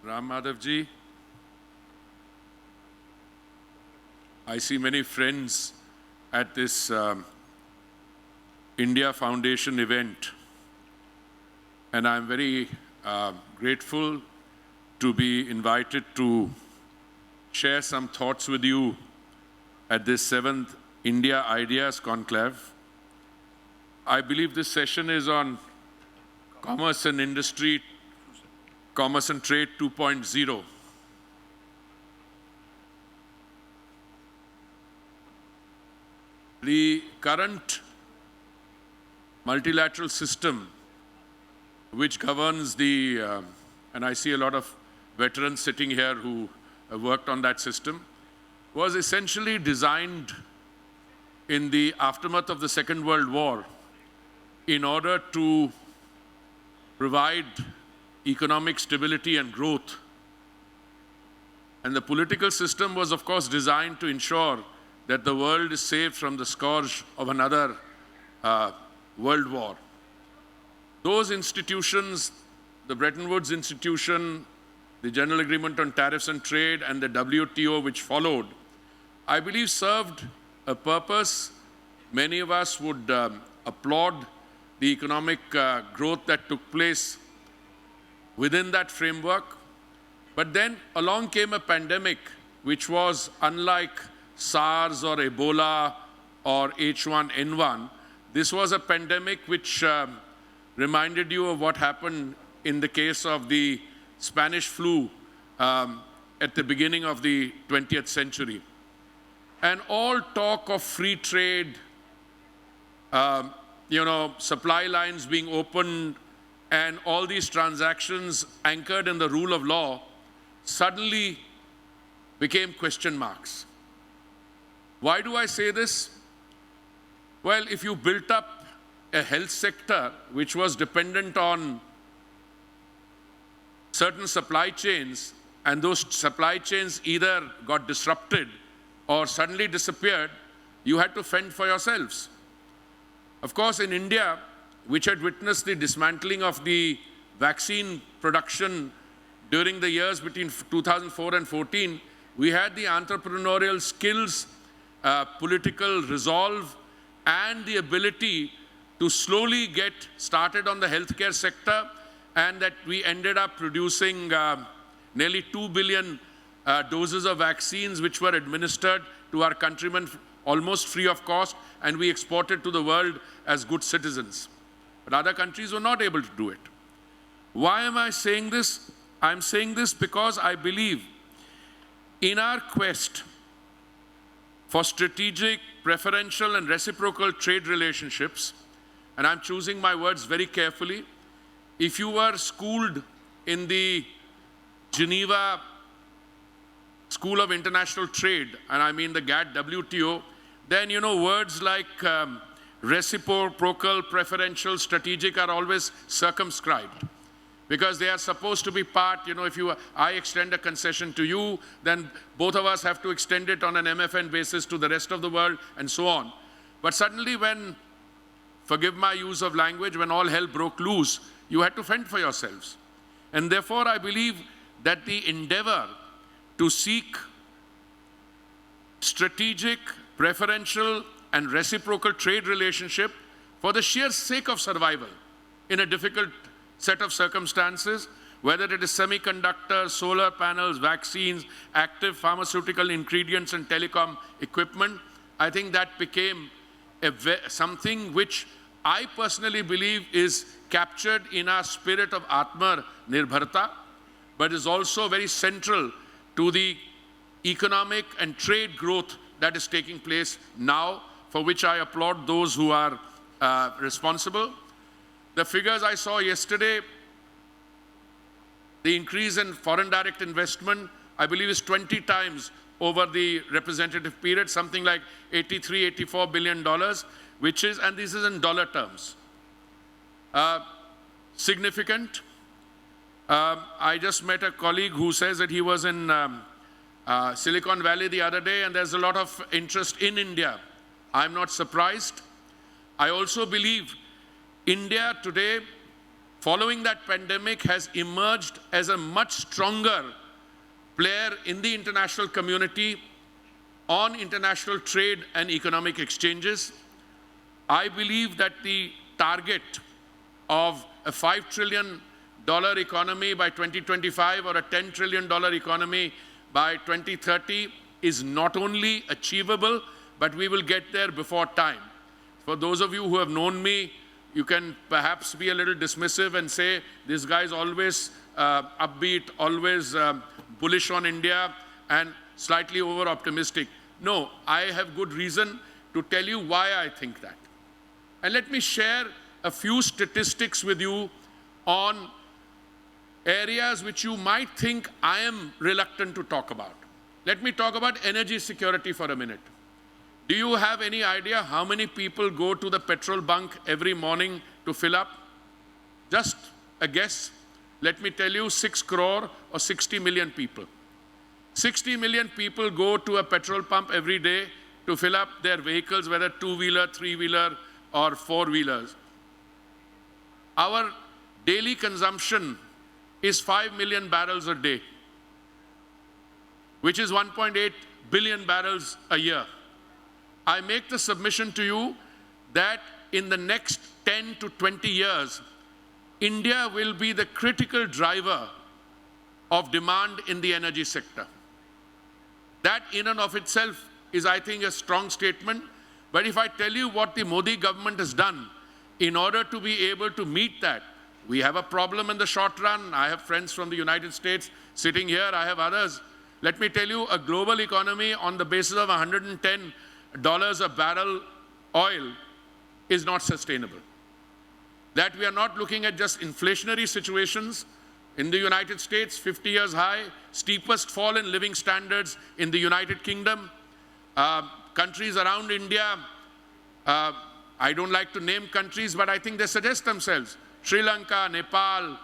Ram Madhav ji, I see many friends at this India Foundation event, and I'm very grateful to be invited to share some thoughts with you at this 7th India Ideas Conclave. I believe this session is on commerce and industry, commerce and trade 2.0. The current multilateral system which governs the, and I see a lot of veterans sitting here who have worked on that system, was essentially designed in the aftermath of the Second World War in order to provide economic stability and growth. And the political system was, of course, designed to ensure that the world is saved from the scourge of another world war. Those institutions, the Bretton Woods Institution, the General Agreement on Tariffs and Trade, and the WTO, which followed, I believe served a purpose. Many of us would applaud the economic growth that took place within that framework. But then along came a pandemic, which was unlike SARS or Ebola or H1N1. This was a pandemic which reminded you of what happened in the case of the Spanish flu at the beginning of the 20th century. And all talk of free trade, supply lines being opened, and all these transactions anchored in the rule of law suddenly became question marks. Why do I say this? Well, if you built up a health sector which was dependent on certain supply chains, and those supply chains either got disrupted or suddenly disappeared, you had to fend for yourselves. Of course, in India, which had witnessed the dismantling of the vaccine production during the years between 2004 and 14, we had the entrepreneurial skills, political resolve, and the ability to slowly get started on the healthcare sector, and that we ended up producing nearly 2 billion doses of vaccines which were administered to our countrymen almost free of cost, and we exported to the world as good citizens. But other countries were not able to do it. Why am I saying this? I'm saying this because I believe in our quest for strategic, preferential, and reciprocal trade relationships, and I'm choosing my words very carefully. If you were schooled in the Geneva School of International Trade, and I mean the GATT WTO, then words like reciprocal, preferential, strategic are always circumscribed, because they are supposed to be part, if I extend a concession to you, then both of us have to extend it on an MFN basis to the rest of the world, and so on. But suddenly when, forgive my use of language, when all hell broke loose, you had to fend for yourselves. And therefore, I believe that the endeavor to seek strategic, preferential, and reciprocal trade relationship for the sheer sake of survival in a difficult set of circumstances, whether it is semiconductors, solar panels, vaccines, active pharmaceutical ingredients, and telecom equipment, I think that became something which I personally believe is captured in our spirit of Atma Nirbharta, but is also very central to the economic and trade growth that is taking place now, for which I applaud those who are responsible. The figures I saw yesterday, the increase in foreign direct investment, I believe, is 20 times over the representative period, something like $83, $84 billion, which is, and this is in dollar terms, significant. I just met a colleague who says that he was in Silicon Valley the other day, and there's a lot of interest in India. I'm not surprised. I also believe India today following that pandemic, has emerged as a much stronger player in the international community on international trade and economic exchanges. I believe that the target of a $5 trillion economy by 2025 or a $10 trillion economy by 2030 is not only achievable, but we will get there before time. For those of you who have known me, you can perhaps be a little dismissive and say, this guy is always upbeat, always bullish on India and slightly over-optimistic. No, I have good reason to tell you why I think that. And let me share a few statistics with you on areas which you might think I am reluctant to talk about. Let me talk about energy security for a minute. Do you have any idea how many people go to the petrol bunk every morning to fill up? Just a guess. Let me tell you, 6 crore or 60 million people. 60 million people go to a petrol pump every day to fill up their vehicles, whether two-wheeler, three-wheeler, or four-wheelers. Our daily consumption is 5 million barrels a day, which is 1.8 billion barrels a year. I make the submission to you that in the next 10 to 20 years, India will be the critical driver of demand in the energy sector. That in and of itself is, I think, a strong statement. But if I tell you what the Modi government has done in order to be able to meet that, we have a problem in the short run. I have friends from the United States sitting here. I have others. Let me tell you, a global economy on the basis of $110 a barrel oil is not sustainable. That we are not looking at just inflationary situations. In the United States, 50 years high, steepest fall in living standards in the United Kingdom. Countries around India, I don't like to name countries, but I think they suggest themselves. Sri Lanka, Nepal,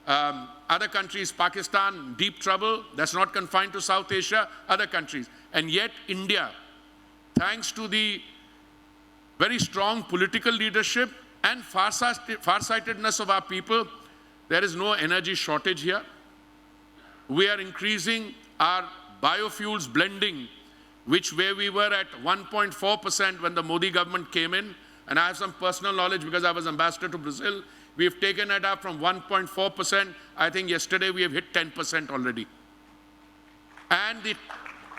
other countries, Pakistan, deep trouble. That's not confined to South Asia, other countries. And yet India, thanks to the very strong political leadership and farsightedness of our people, there is no energy shortage here. We are increasing our biofuels blending, where we were at 1.4% when the Modi government came in. And I have some personal knowledge because I was ambassador to Brazil. We have taken it up from 1.4%. I think yesterday we have hit 10% already. And the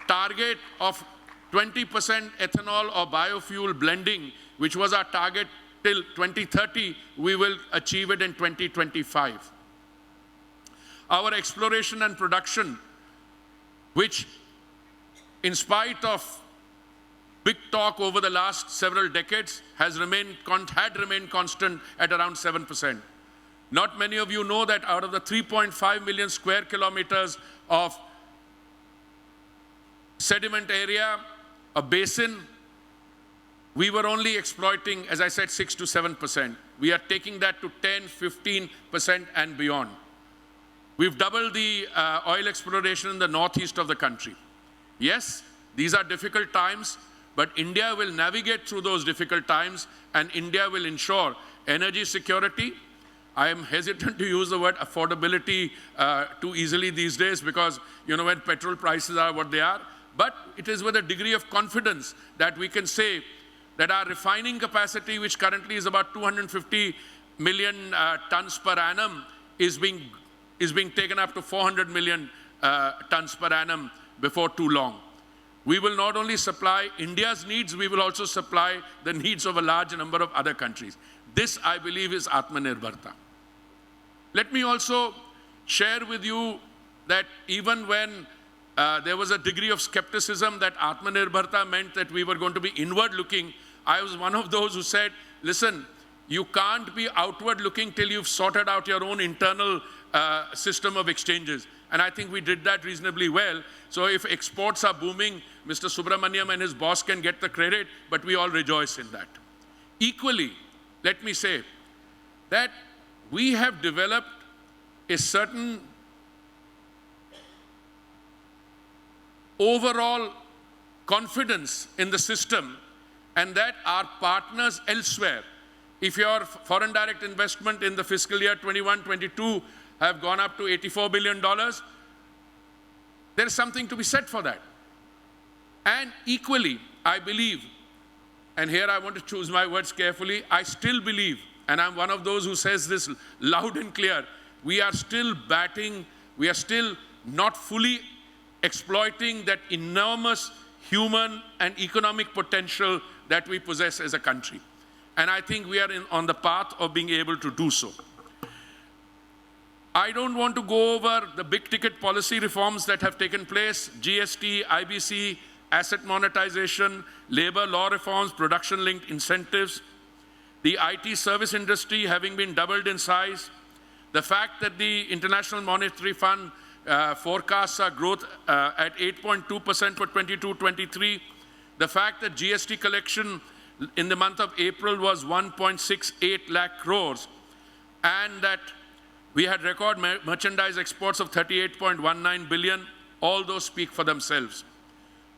target of 20% ethanol or biofuel blending, which was our target till 2030, we will achieve it in 2025. Our exploration and production, which in spite of big talk over the last several decades, had remained constant at around 7%. Not many of you know that out of the 3.5 million square kilometers of sediment area, a basin, we were only exploiting, as I said, 6 to 7%. We are taking that to 10, 15% and beyond. We've doubled the oil exploration in the northeast of the country. Yes, these are difficult times, but India will navigate through those difficult times and India will ensure energy security. I am hesitant to use the word affordability too easily these days because, you know, when petrol prices are what they are, but it is with a degree of confidence that we can say that our refining capacity, which currently is about 250 million tons per annum, is being taken up to 400 million tons per annum before too long. We will not only supply India's needs, we will also supply the needs of a large number of other countries. This, I believe, is Atmanirbharta. Let me also share with you that even when there was a degree of skepticism that Atmanirbharta meant that we were going to be inward-looking, I was one of those who said, listen, you can't be outward-looking till you've sorted out your own internal system of exchanges. And I think we did that reasonably well. So if exports are booming, Mr. Subramaniam and his boss can get the credit, but we all rejoice in that. Equally, let me say that we have developed a certain overall confidence in the system, and that our partners elsewhere if your foreign direct investment in the fiscal year 21-22 have gone up to $84 billion, there is something to be said for that. And equally, I believe, and here I want to choose my words carefully, I still believe, and I'm one of those who says this loud and clear, we are still not fully exploiting that enormous human and economic potential that we possess as a country. And I think we are on the path of being able to do so. I don't want to go over the big ticket policy reforms that have taken place, GST, IBC, asset monetization, labor law reforms, production-linked incentives, the IT service industry having been doubled in size, the fact that the International Monetary Fund forecasts our growth at 8.2% for 22-23, the fact that GST collection in the month of April was 1.68 lakh crores, and that we had record merchandise exports of 38.19 billion. All those speak for themselves.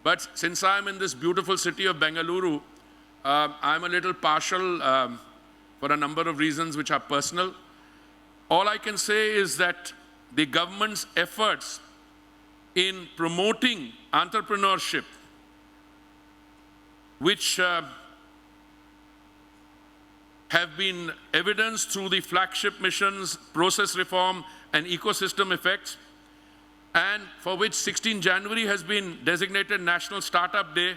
But since I'm in this beautiful city of Bengaluru, I'm a little partial for a number of reasons which are personal. All I can say is that the government's efforts in promoting entrepreneurship, which have been evidenced through the flagship missions, process reform, and ecosystem effects, and for which 16 January has been designated National Startup Day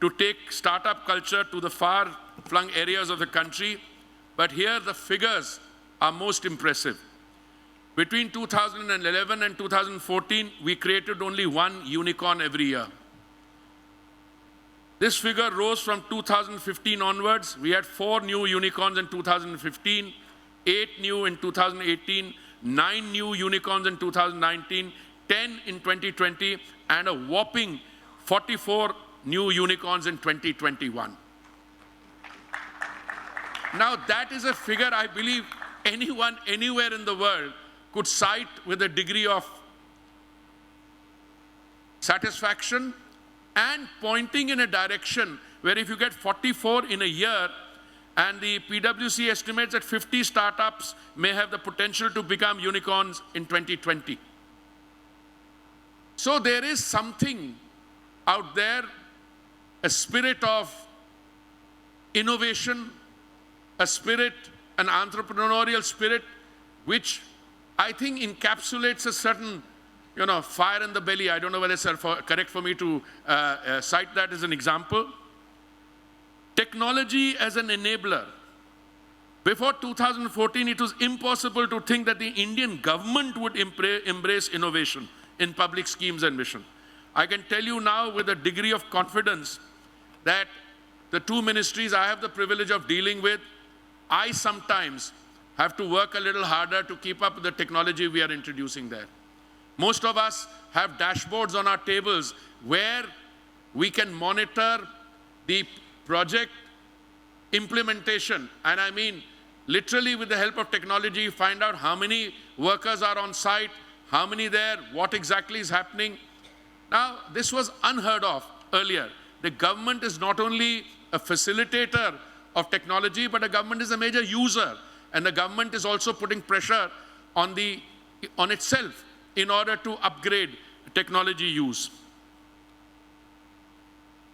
to take startup culture to the far-flung areas of the country. But here the figures are most impressive. Between 2011 and 2014, we created only one unicorn every year. This figure rose from 2015 onwards. We had 4 new unicorns in 2015, 8 new in 2018, 9 new unicorns in 2019, 10 in 2020, and a whopping 44 new unicorns in 2021. Now that is a figure I believe anyone, anywhere in the world could cite with a degree of satisfaction and pointing in a direction where if you get 44 in a year, and the PwC estimates that 50 startups may have the potential to become unicorns in 2020. So there is something out there, a spirit of innovation, a spirit, an entrepreneurial spirit, which I think encapsulates a certain fire in the belly. I don't know whether it's correct for me to cite that as an example. Technology as an enabler. Before 2014, it was impossible to think that the Indian government would embrace innovation in public schemes and mission. I can tell you now with a degree of confidence that the 2 ministries I have the privilege of dealing with, I sometimes have to work a little harder to keep up with the technology we are introducing there. Most of us have dashboards on our tables where we can monitor the project implementation. And I mean, literally with the help of technology, find out how many workers are on site, how many there, what exactly is happening. Now, this was unheard of earlier. The government is not only a facilitator of technology, but the government is a major user. And the government is also putting pressure on itself in order to upgrade technology use.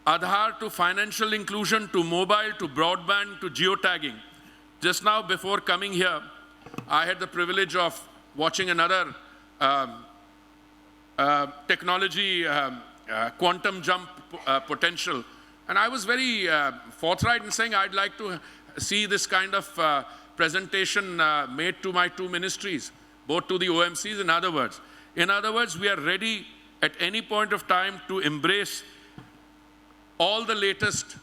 Aadhaar to financial inclusion, to mobile, to broadband, to geotagging. Just now, before coming here, I had the privilege of watching another technology quantum jump potential. And I was very forthright in saying I'd like to see this kind of presentation made to my 2 ministries, both to the OMCs, in other words. In other words, we are ready at any point of time to embrace all the latest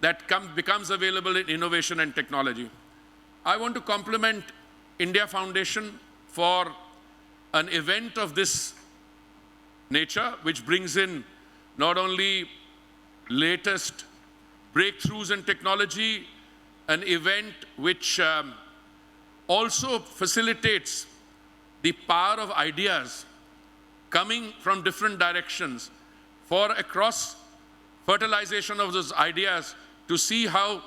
that becomes available in innovation and technology. I want to compliment India Foundation for an event of this nature, which brings in not only latest breakthroughs in technology, an event which also facilitates the power of ideas coming from different directions for a cross-fertilization of those ideas to see how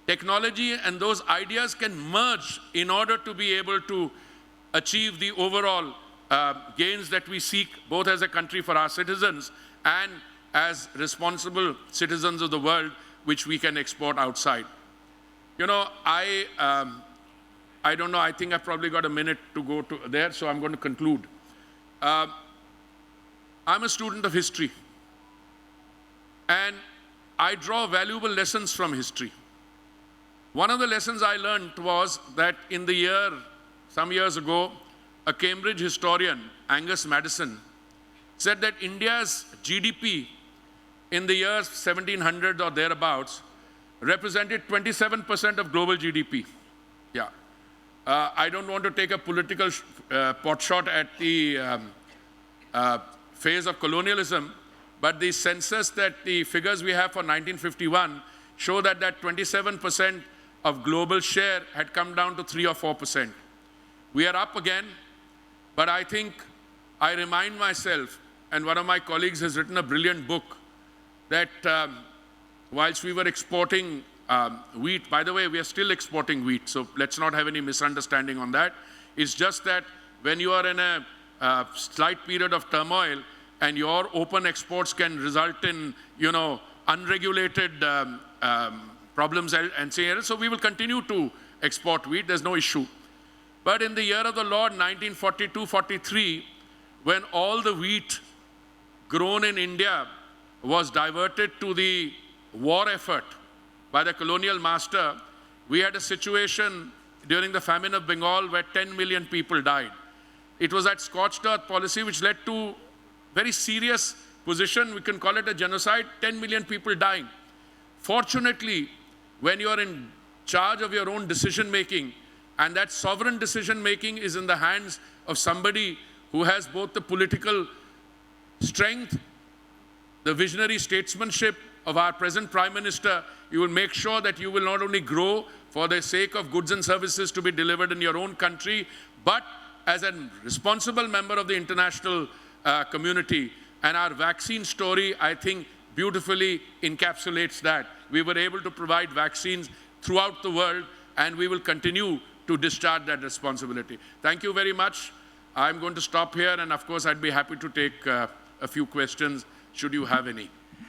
technology and those ideas can merge in order to be able to achieve the overall gains that we seek, both as a country for our citizens and as responsible citizens of the world, which we can export outside. You know, I don't know, I think I've probably got a minute to go to there, so I'm going to conclude. I'm a student of history, and I draw valuable lessons from history. One of the lessons I learned was that in the year, some years ago, a Cambridge historian, Angus Maddison, said that India's GDP in the years 1700 or thereabouts represented 27% of global GDP. Yeah. I don't want to take a political pot shot at the phase of colonialism, but the census that the figures we have for 1951 show that that 27% of global share had come down to 3 or 4%. We are up again, but I think I remind myself, and one of my colleagues has written a brilliant book, that whilst we were exporting wheat, by the way, we are still exporting wheat, so let's not have any misunderstanding on that. It's just that when you are in a slight period of turmoil and your open exports can result in, you know, unregulated problems and so we will continue to export wheat, there's no issue. But in the year of the Lord, 1942-43, when all the wheat grown in India was diverted to the war effort by the colonial master, we had a situation during the famine of Bengal where 10 million people died. It was that scorched earth policy which led to very serious position, we can call it a genocide, 10 million people dying. Fortunately, when you are in charge of your own decision making, and that sovereign decision making is in the hands of somebody who has both the political strength, the visionary statesmanship of our present Prime Minister, you will make sure that you will not only grow for the sake of goods and services to be delivered in your own country, but as a responsible member of the international community. And our vaccine story, I think, beautifully encapsulates that. We were able to provide vaccines throughout the world, and we will continue to discharge that responsibility. Thank you very much. I'm going to stop here, and of course, I'd be happy to take a few questions, should you have any.